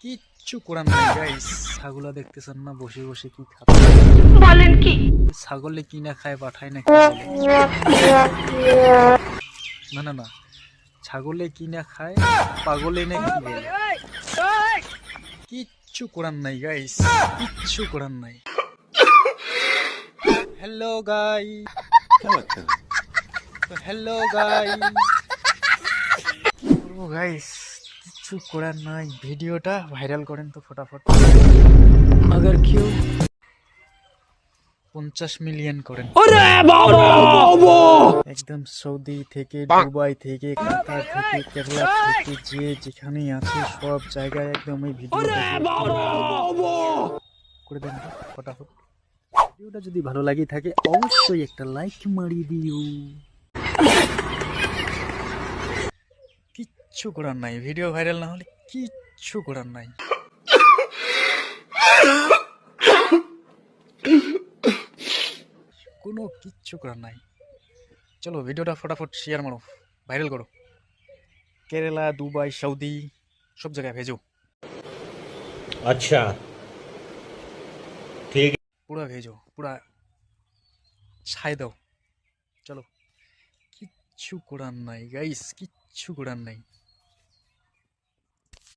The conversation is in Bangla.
কিচ্ছু করার নাই গাইস। ছাগলা দেখতেছেন না বসে বসে কি খাচ্ছে। বলেন কি? ছাগলে কি না খায় পাঠায় না কি বলে? না না না, ছাগলে কি না খায় পাগলে না কি বলে? কিচ্ছু করার নাই গাইস, কিচ্ছু করার নাই। হ্যালো গাই, হ্যালো গাই, ও গাইস কিচ্ছু করার নাই। ভিডিওটা ভাইরাল করেন তো ফটাফট। আগার কেউ 50 মিলিয়ন করেন। একদম সৌদি থেকে, দুবাই থেকে, কাতার থেকে, কেরালা থেকে, যে যেখানে আছে সব জায়গায় একদম এই ভিডিওটা করে দেন তো ফটাফট। ভিডিওটা যদি ভালো লাগে থাকে অবশ্যই একটা লাইক মারি দিও। কিচ্ছু করার নাই, ভিডিও ভাইরাল না হলে কিচ্ছু করার নাই। কোনো কিচ্ছু করার নাই। চলো ভিডিওটা ফটাফট শেয়ার মারো, ভাইরাল করো। কেরালা, দুবাই, সৌদি সব জায়গায় ভেজো। अच्छा ठीक है। পুরা ভেজো, পুরা ছাই দাও। চলো, কিচ্ছু করার নাই গাইস, কিচ্ছু করার নাই।